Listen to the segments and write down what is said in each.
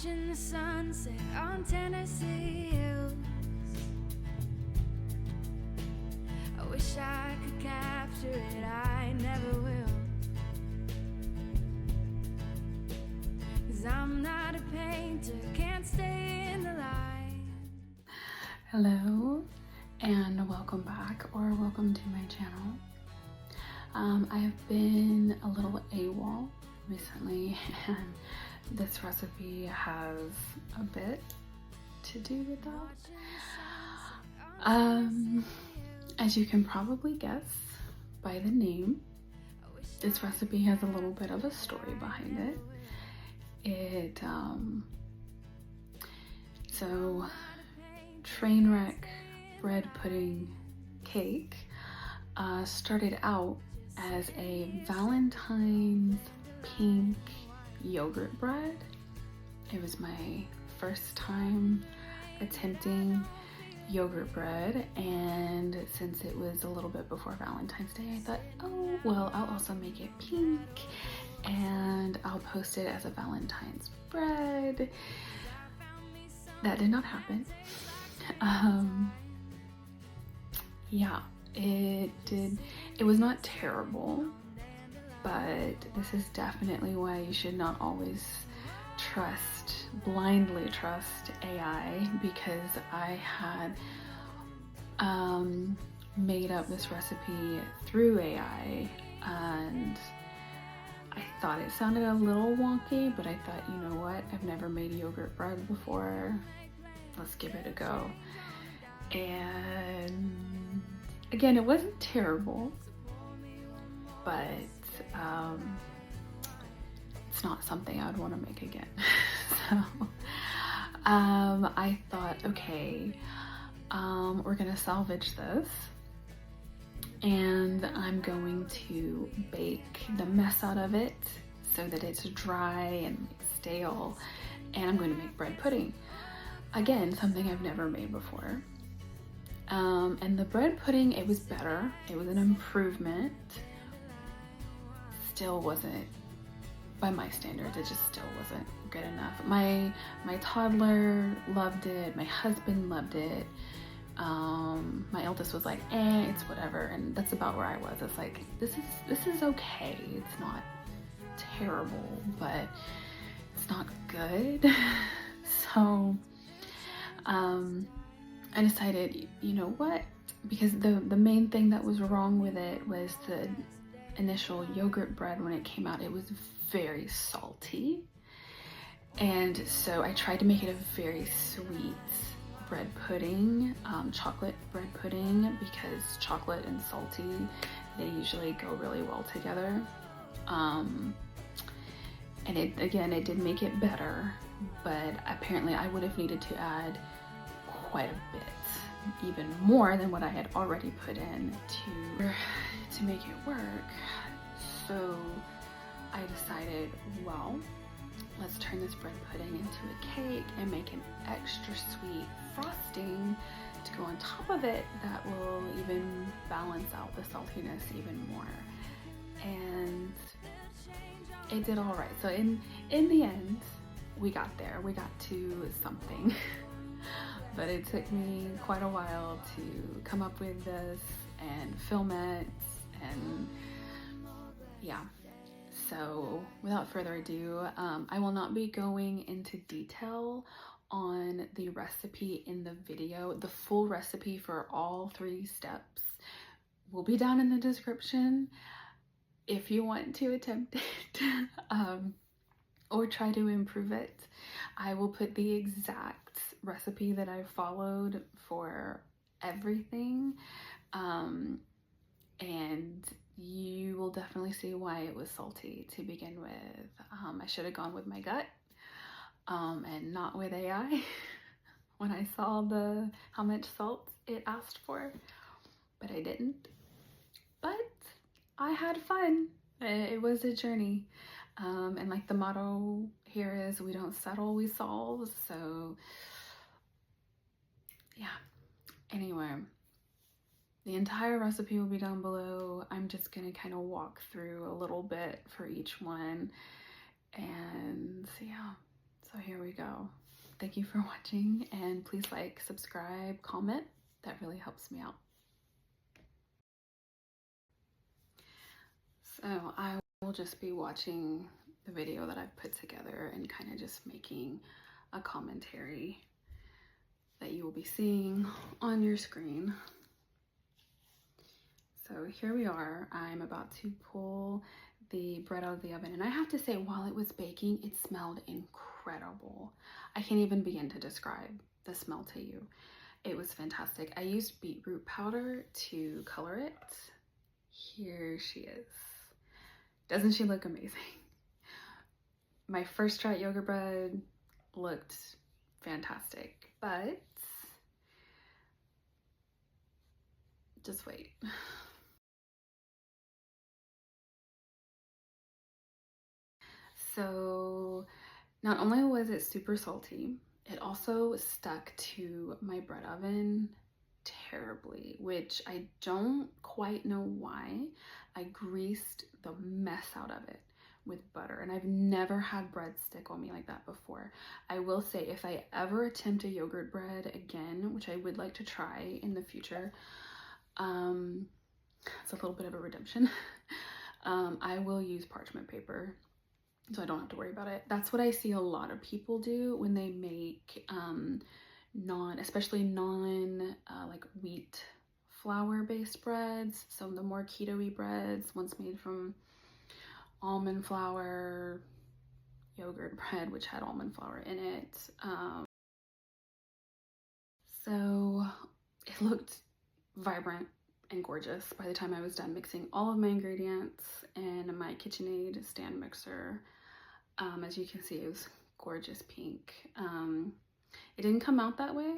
watching the sunset on Tennessee hills. I wish I could capture it, I never will. 'Cause I'm not a painter, can't stay in the light. Hello and welcome back, or welcome to my channel. I have been a little AWOL recently, and this recipe has a bit to do with that. As you can probably guess by the name, this recipe has a little bit of a story behind it. So Trainwreck bread pudding cake started out as a Valentine's pink yogurt bread. It was my first time attempting yogurt bread, and since it was a little bit before Valentine's Day, I thought, oh well, I'll also make it pink and I'll post it as a Valentine's bread. That did not happen. Yeah, it was not terrible, but this is definitely why you should not always blindly trust AI, because I had made up this recipe through AI and I thought it sounded a little wonky, but I thought, you know what, I've never made yogurt bread before, let's give it a go. And again, it wasn't terrible, but it's not something I would want to make again. So I thought, okay, we're gonna salvage this and I'm going to bake the mess out of it so that it's dry and stale, and I'm going to make bread pudding. Again, something I've never made before. And the bread pudding, it was better. It was an improvement. Still wasn't, by my standards, it just still wasn't good enough. My toddler loved it. My husband loved it. My eldest was like, it's whatever. And that's about where I was. It's like, this is okay. It's not terrible, but it's not good. So, I decided, you know what, because the main thing that was wrong with it was the initial yogurt bread. When it came out, it was very salty, and so I tried to make it a very sweet bread pudding, chocolate bread pudding, because chocolate and salty, they usually go really well together. And it did make it better, but apparently I would have needed to add quite a bit, even more than what I had already put in to make it work. So I decided, well, let's turn this bread pudding into a cake and make an extra sweet frosting to go on top of it that will even balance out the saltiness even more. And it did all right. So in the end, we got there. We got to something. But it took me quite a while to come up with this and film it, and yeah. So without further ado, I will not be going into detail on the recipe in the video. The full recipe for all 3 steps will be down in the description if you want to attempt it or try to improve it. I will put the exact recipe that I followed for everything, and you will definitely see why it was salty to begin with. I should have gone with my gut and not with AI when I saw how much salt it asked for, but I didn't. But I had fun. It was a journey. And like the motto here is, we don't settle, we solve. So yeah, anyway, the entire recipe will be down below. I'm just gonna kind of walk through a little bit for each one, and yeah, So here we go. Thank you for watching, and please like, subscribe, comment. That really helps me out. So I will just be watching the video that I've put together and kind of just making a commentary that you will be seeing on your screen. So here we are. I'm about to pull the bread out of the oven, and I have to say, while it was baking, it smelled incredible. I can't even begin to describe the smell to you. It was fantastic. I used beetroot powder to color it. Here she is. Doesn't she look amazing? My first try at yogurt bread looked fantastic, but just wait. So not only was it super salty, it also stuck to my bread oven terribly, which I don't quite know why. I greased the mess out of it with butter, and I've never had bread stick on me like that before. I will say, if I ever attempt a yogurt bread again, which I would like to try in the future, it's a little bit of a redemption. I will use parchment paper, so I don't have to worry about it. That's what I see a lot of people do when they make especially non like wheat flour based breads. So the more keto-y breads, ones made from almond flour, yogurt bread, which had almond flour in it. So it looked vibrant and gorgeous by the time I was done mixing all of my ingredients in my KitchenAid stand mixer. As you can see, it was gorgeous pink. It didn't come out that way.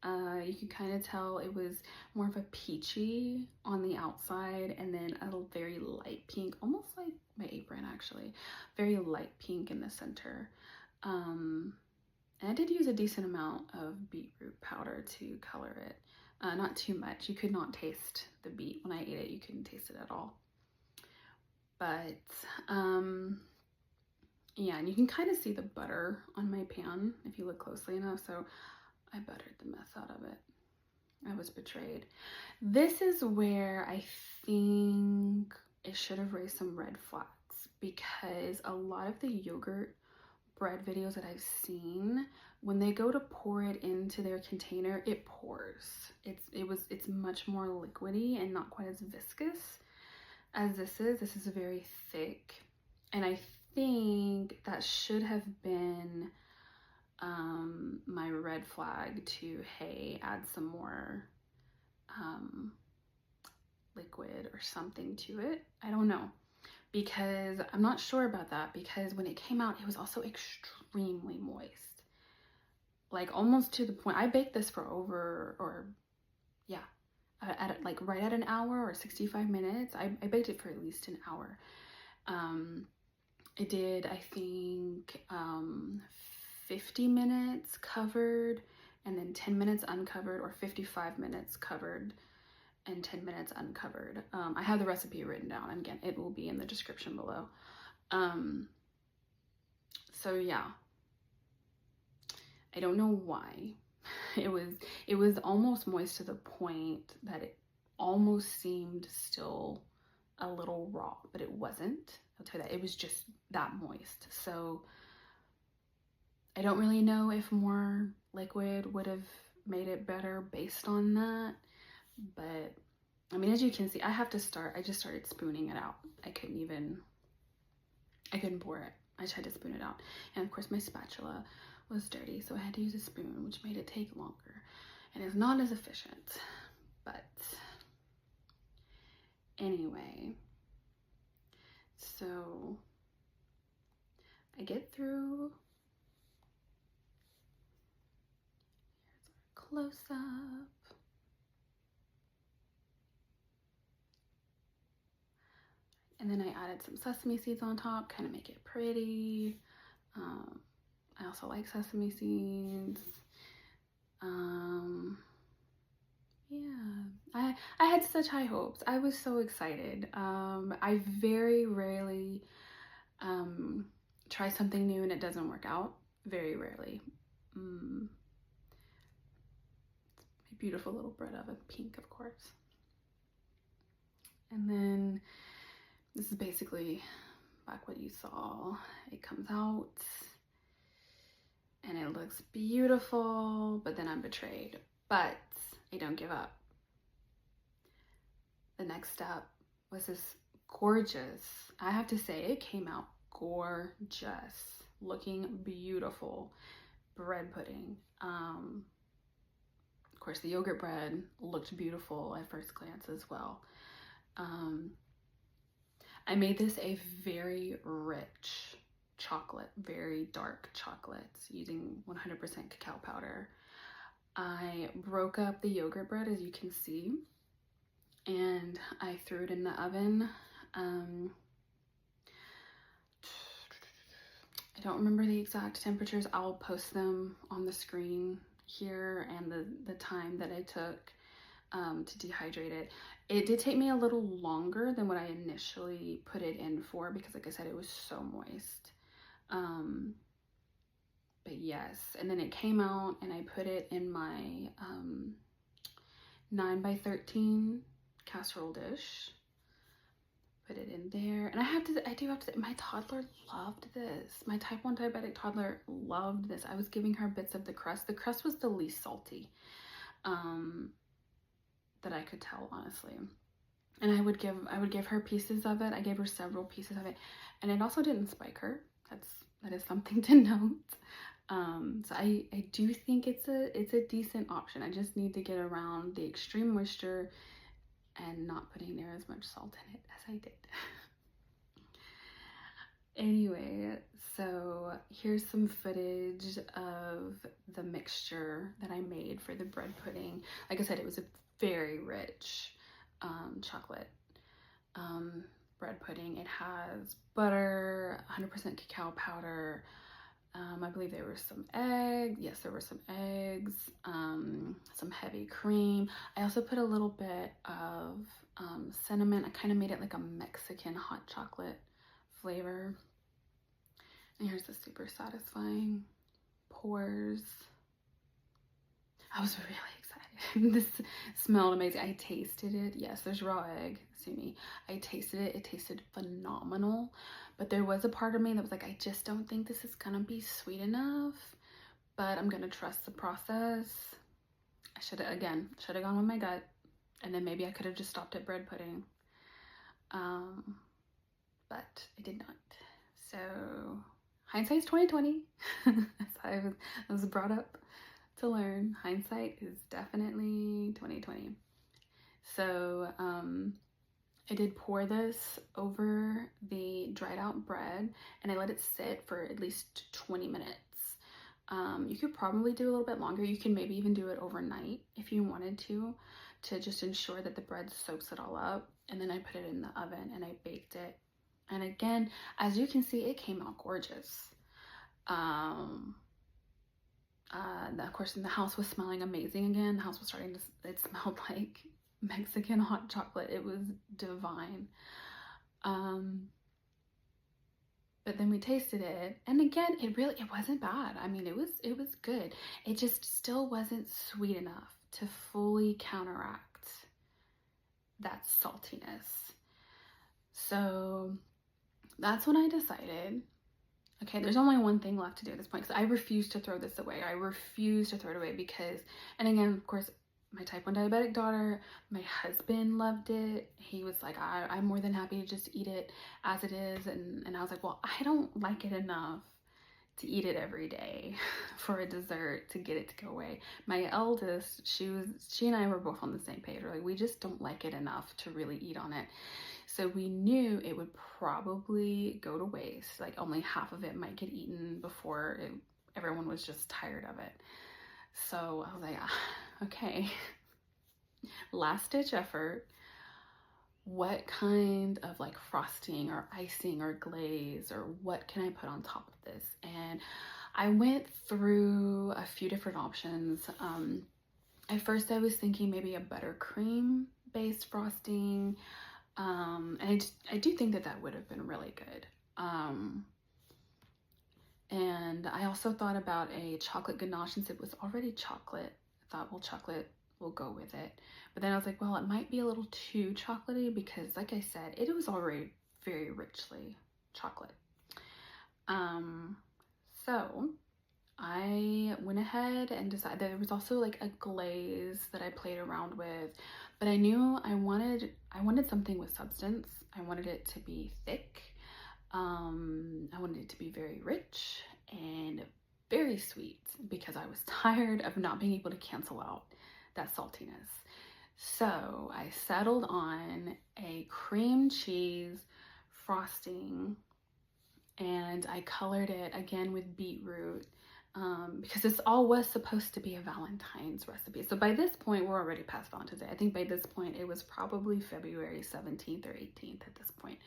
You can kind of tell it was more of a peachy on the outside, and then a very light pink, almost like my apron actually, very light pink in the center. And I did use a decent amount of beetroot powder to color it. Not too much. You could not taste the beet when I ate it. You couldn't taste it at all. But yeah, and you can kind of see the butter on my pan if you look closely enough. So I buttered the mess out of it. I was betrayed. This is where I think it should have raised some red flags, because a lot of the yogurt bread videos that I've seen, when they go to pour it into their container, it pours. It's much more liquidy and not quite as viscous as this is. This is very thick, and I think that should have been my red flag to, hey, add some more liquid or something to it. I don't know, because I'm not sure about that, because when it came out, it was also extremely moist, like almost to the point. I baked this for like right at an hour or 65 minutes. I baked it for at least an hour. It did, I think, 50 minutes covered and then 10 minutes uncovered, or 55 minutes covered and 10 minutes uncovered. I have the recipe written down, and again, it will be in the description below. So yeah, I don't know why. It was almost moist to the point that it almost seemed still a little raw, but it wasn't. I'll tell you that. It was just that moist. So I don't really know if more liquid would have made it better based on that. But I mean, as you can see, I just started spooning it out. I couldn't pour it. I tried to spoon it out. And of course my spatula was dirty, so I had to use a spoon, which made it take longer and is not as efficient. But anyway, so I get through. Here's our close up. And then I added some sesame seeds on top, kind of make it pretty. I also like sesame seeds. Yeah, I had such high hopes. I was so excited. I very rarely try something new and it doesn't work out. very rarely. A beautiful little bread oven, pink of course. And then this is basically back what you saw. It comes out and it looks beautiful, but then I'm betrayed. But I don't give up. The next step was this gorgeous, I have to say, it came out gorgeous, looking beautiful bread pudding. Of course, the yogurt bread looked beautiful at first glance as well. I made this a very rich chocolate, very dark chocolates using 100% cacao powder. I broke up the yogurt bread, as you can see, and I threw it in the oven. I don't remember the exact temperatures. I'll post them on the screen here, and the time that I took to dehydrate it. It did take me a little longer than what I initially put it in for, because like I said, it was so moist. But yes, and then it came out and I put it in my 9x13 casserole dish. Put it in there, and I do have to say, my toddler loved this. My type 1 diabetic toddler loved this. I was giving her bits of the crust. The crust was the least salty that I could tell, honestly. And I would give her pieces of it. I gave her several pieces of it, and it also didn't spike her. That is something to note. So I do think it's a decent option. I just need to get around the extreme moisture and not putting near as much salt in it as I did. Anyway, so here's some footage of the mixture that I made for the bread pudding. Like I said, it was a very rich chocolate bread pudding. It has butter, 100% cacao powder. I believe there were some eggs. Yes, there were some eggs, some heavy cream. I also put a little bit of cinnamon. I kind of made it like a Mexican hot chocolate flavor. And here's the super satisfying pores. I was really excited. This smelled amazing. I tasted it. Yes, there's raw egg. See me. I tasted it. It tasted phenomenal. But there was a part of me that was like, I just don't think this is gonna be sweet enough. But I'm gonna trust the process. I should have gone with my gut. And then maybe I could have just stopped at bread pudding. But I did not. So hindsight's 2020. That's how I was brought up to learn. Hindsight is definitely 2020. So I did pour this over the dried out bread, and I let it sit for at least 20 minutes. You could probably do a little bit longer. You can maybe even do it overnight if you wanted to just ensure that the bread soaks it all up. And then I put it in the oven and I baked it. And again, as you can see, it came out gorgeous. Of course, the house was smelling amazing again. The house was it smelled like Mexican hot chocolate. It was divine. But then we tasted it, and again, it wasn't bad. I mean, it was good. It just still wasn't sweet enough to fully counteract that saltiness. So that's when I decided, okay, there's only one thing left to do at this point, because I refuse to throw this away. I refuse to throw it away because, and again, of course, my type 1 diabetic daughter, my husband loved it. He was like, I'm more than happy to just eat it as it is. And I was like, well, I don't like it enough to eat it every day for a dessert to get it to go away. My eldest, she and I were both on the same page. We're like, we just don't like it enough to really eat on it. So we knew it would probably go to waste. Like only half of it might get eaten before everyone was just tired of it. So I was like, okay, last ditch effort. What kind of like frosting or icing or glaze or what can I put on top of this? And I went through a few different options. At first I was thinking maybe a buttercream based frosting. And I do think that would have been really good. And I also thought about a chocolate ganache since it was already chocolate. I thought, well, chocolate will go with it. But then I was like, well, it might be a little too chocolatey because, like I said, it was already very richly chocolate. So I went ahead and decided there was also like a glaze that I played around with, but I knew I wanted something with substance. I wanted it to be thick. I wanted it to be very rich and very sweet because I was tired of not being able to cancel out that saltiness. So I settled on a cream cheese frosting, and I colored it again with beetroot because this all was supposed to be a Valentine's recipe. So by this point, we're already past Valentine's Day. I think by this point, it was probably February 17th or 18th at this point.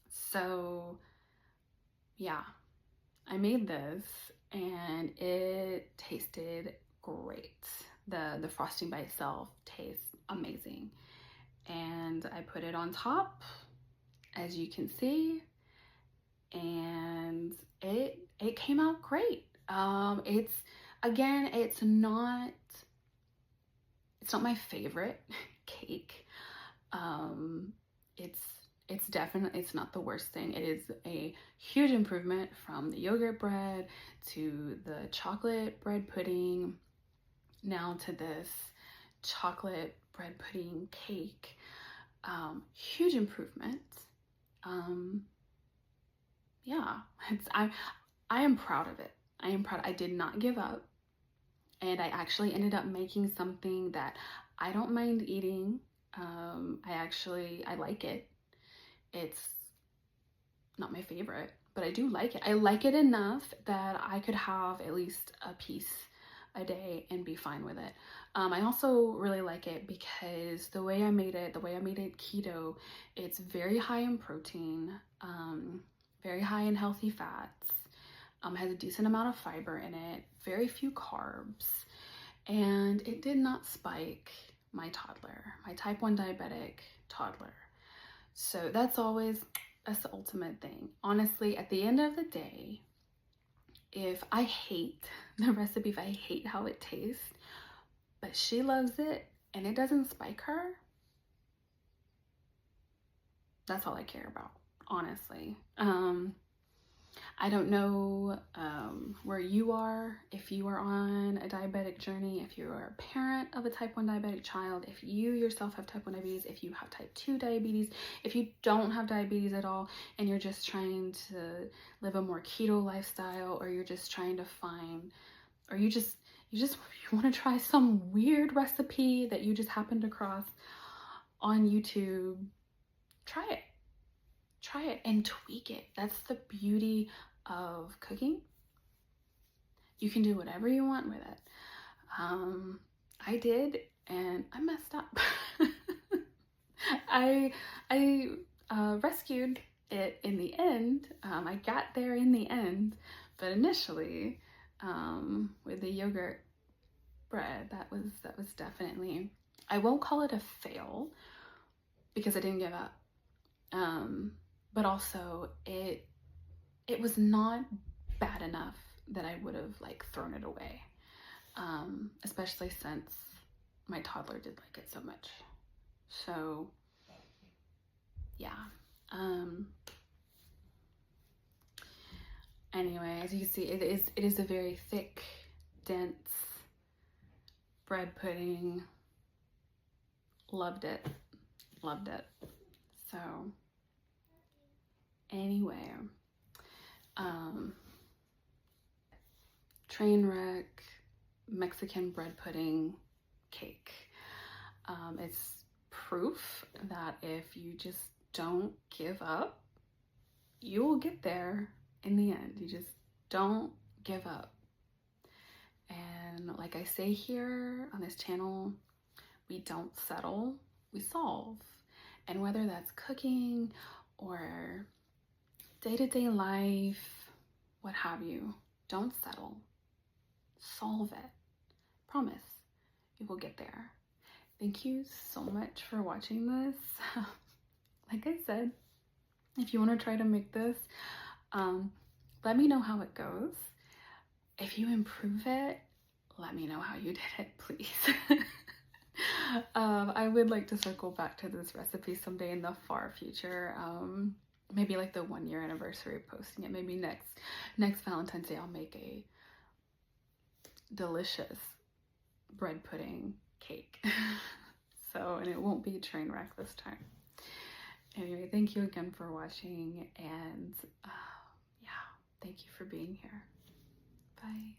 So yeah, I made this and it tasted great. The frosting by itself tastes amazing. And I put it on top, as you can see, and it came out great. It's not my favorite cake. It's definitely, it's not the worst thing. It is a huge improvement from the yogurt bread to the chocolate bread pudding, now to this chocolate bread pudding cake. Huge improvement. Yeah, I am proud of it. I am proud. I did not give up, and I actually ended up making something that I don't mind eating. I like it. It's not my favorite, but I do like it. I like it enough that I could have at least a piece a day and be fine with it. I also really like it because the way I made it keto, it's very high in protein, very high in healthy fats, has a decent amount of fiber in it, very few carbs, and it did not spike my toddler, my type 1 diabetic toddler. So that's the ultimate thing. Honestly, at the end of the day, if I hate the recipe, if I hate how it tastes, but she loves it and it doesn't spike her, that's all I care about, honestly. I don't know where you are, if you are on a diabetic journey, if you are a parent of a type 1 diabetic child, if you yourself have type 1 diabetes, if you have type 2 diabetes, if you don't have diabetes at all and you're just trying to live a more keto lifestyle, or you're just trying to find, or you want to try some weird recipe that you just happened across on YouTube, try it and tweak it. That's the beauty of cooking. You can do whatever you want with it. I did, and I messed up. I rescued it in the end. I got there in the end, but initially, with the yogurt bread, that was definitely, I won't call it a fail because I didn't give up. But also it was not bad enough that I would have like thrown it away, especially since my toddler did like it so much. So yeah. Anyway, as you can see, it is a very thick, dense bread pudding. Loved it. So anyway, Trainwreck Mexican bread pudding cake. It's proof that if you just don't give up, you will get there in the end. You just don't give up. And like I say here on this channel, we don't settle, we solve. And whether that's cooking or day-to-day life, what have you, don't settle. Solve it. Promise, you will get there. Thank you so much for watching this. Like I said, if you want to try to make this, Let me know how it goes. If you improve it, let me know how you did it, please. I would like to circle back to this recipe someday in the far future. Maybe like the 1 year anniversary of posting it. Maybe next Valentine's Day I'll make a delicious bread pudding cake. And it won't be Trainwreck this time. Anyway, thank you again for watching, and yeah, thank you for being here. Bye.